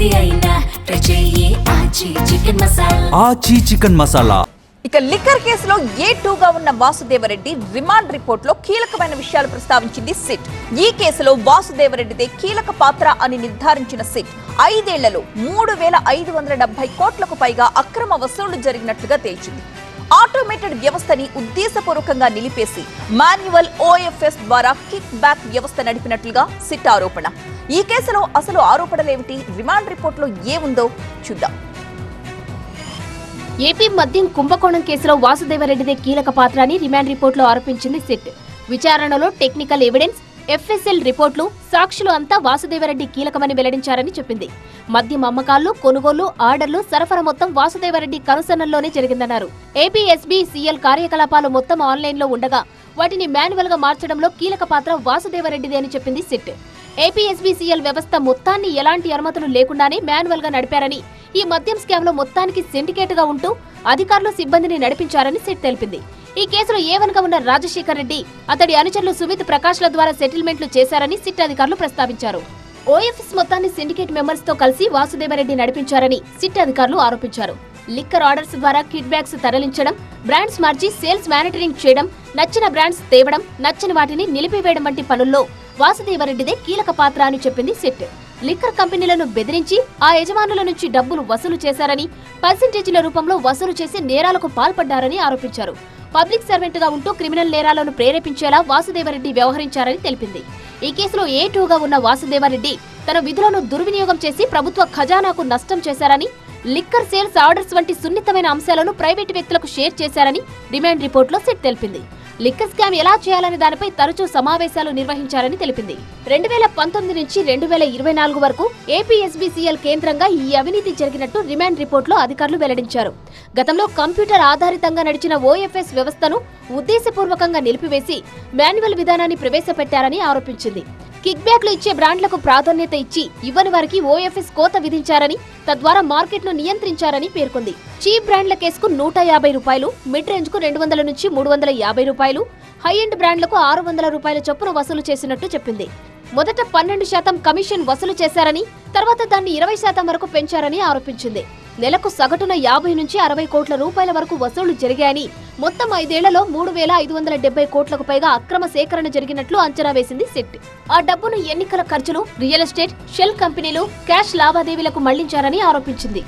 ఏది అయినా ట్రై చెయ్యి ఆచి చికెన్ మసాలా. ఆచి చికెన్ మసాలా. ఇక లిక్కర్ కేసులో A2గా ఉన్న వాసుదేవరెడ్డి రిమాండ్ రిపోర్ట్ లో కీలకమైన విషయాలు ప్రస్తావించింది సిట్. ఈ కేసులో వాసుదేవరెడ్డిదే కీలక పాత్ర అని నిర్ధారించిన సిట్ 5 ఏళ్లలో 3,570 కోట్లకు పైగా అక్రమ వసూళ్లు జరిగినట్లుగా తేల్చింది. ఆటోమేటెడ్ వ్యవస్థని ఉద్దేశపూర్వకంగా నిలిపేసి మాన్యువల్ OFS ద్వారా కిక్ బ్యాక్ వ్యవస్థ నడిపినట్లుగా సిట్ ఆరోపణ. ఈ కేసులో అసలు ఆరోపణలేమిటి, రిమాండ్ రిపోర్ట్ లో ఏముందో చూద్దాం. ఏపీ మద్యం కుంభకోణం కేసులో వాసుదేవరెడ్డిదే కీలక పాత్ర అని రిమాండ్ రిపోర్టులో ఆరోపించింది సిట్. విచారణలో టెక్నికల్ ఎవిడెన్స్, FSL రిపోర్టులు, సాక్షులు అంతా వాసుదేవరెడ్డి కీలకమని వెల్లడించారని చెప్పింది. మద్యం అమ్మకాలు, కొనుగోలు, ఆర్డర్లు, సరఫరా మొత్తం వాసుదేవరెడ్డి కనుసన్నల్లోనే జరిగిందన్నారు. APSBCL కార్యకలాపాలు మొత్తం ఆన్లైన్లో ఉండగా వాటిని మాన్యువల్ గా మార్చడంలో కీలక పాత్ర వాసుదేవరెడ్డిదే అని చెప్పింది సిట్. APSBCL వ్యవస్థ మొత్తాన్ని ఎలాంటి అనుమతులు లేకుండానే మాన్యువల్ గా నడిపారని, ఈ మద్యం స్కామ్ లో మొత్తానికి సిండికేట్ గా ఉంటూ అధికారులు సిబ్బందిని నడిపించారని సిట్ తెలిపింది. ఈ కేసులో A1గా ఉన్న రాజశేఖర్ రెడ్డి, అతడి అనుచరులు సుమిత్ ప్రకాష్ల ద్వారా సెటిల్మెంట్లు చేశారని సిట్ అధికారులు ప్రస్తావించారు. OFS మొత్తాన్ని సిండికేట్ మెంబర్స్ తో కలిసి వాసుదేవరెడ్డి నడిపించారని సిట్ అధికారులు ఆరోపించారు. లిక్కర్ ఆర్డర్స్ ద్వారా కిడ్ బ్యాగ్స్ తరలించడం, బ్రాండ్స్ మార్చి సేల్స్ మానిటరింగ్ చేయడం, నచ్చిన బ్రాండ్స్ తేవడం, నచ్చని వాటిని నిలిపివేయడం వంటి పనుల్లో వాసుదేవరెడ్డిదే కీలక పాత్ర అని చెప్పింది సిట్. లిక్కర్ కంపెనీలను బెదిరించి ఆ యజమానుల నుంచి డబ్బులు వసూలు చేశారని, పర్సెంటేజీల రూపంలో వసూలు చేసి నేరాలకు పాల్పడ్డారని ఆరోపించారు. పబ్లిక్ సర్వెంట్గా ఉంటూ క్రిమినల్ నేరాలను ప్రేరేపించేలా వాసుదేవరెడ్డి వ్యవహరించారని తెలిపింది. ఈ కేసులో A2గా ఉన్న వాసుదేవరెడ్డి తన విధులను దుర్వినియోగం చేసి ప్రభుత్వ ఖజానాకు నష్టం చేశారని, లిక్కర్ సేల్స్ ఆర్డర్స్ వంటి సున్నితమైన అంశాలను ప్రైవేటు వ్యక్తులకు షేర్ చేశారని రిమాండ్ రిపోర్టులో సిట్ తెలిపింది. లిక్కర్ స్కామ్ ఎలా చేయాలనే దానిపై తరచూ సమావేశాలు నిర్వహించారని తెలిపింది. 2019 నుంచి 2024 వరకు APSBCL కేంద్రంగా ఈ అవినీతి జరిగినట్టు రిమాండ్ రిపోర్టులో అధికారులు వెల్లడించారు. గతంలో కంప్యూటర్ ఆధారితంగా నడిచిన OFS వ్యవస్థను ఉద్దేశపూర్వకంగా నిలిపివేసి మాన్యువల్ విధానాన్ని ప్రవేశపెట్టారని ఆరోపించింది. కిక్ బ్యాక్లు ఇచ్చే బ్రాండ్లకు ప్రాధాన్యత ఇచ్చి ఇవ్వని వారికి OFS కోత విధించారని, తద్వారా మార్కెట్ను నియంత్రించారని పేర్కొంది. చీప్ బ్రాండ్ల కేసుకు 150 రూపాయలు, మిడ్ రేంజ్ కు 200 నుంచి 350 రూపాయలు, హై ఎండ్ బ్రాండ్లకు 600 రూపాయల చొప్పున వసూలు చేసినట్టు చెప్పింది. మొదట 12% కమిషన్ వసూలు చేశారని, తర్వాత దాన్ని 20% వరకు పెంచారని ఆరోపించింది. నెలకు సగటున 50 నుంచి 60 కోట్ల రూపాయల వరకు వసూళ్లు జరిగాయని, మొత్తం 5 ఏళ్లలో 3,570 కోట్లకు పైగా అక్రమ సేకరణ జరిగినట్లు అంచనా వేసింది సిట్. ఆ డబ్బును ఎన్నికల ఖర్చులు, రియల్ ఎస్టేట్, షెల్ కంపెనీలు, క్యాష్ లావాదేవీలకు మళ్లించారని ఆరోపించింది.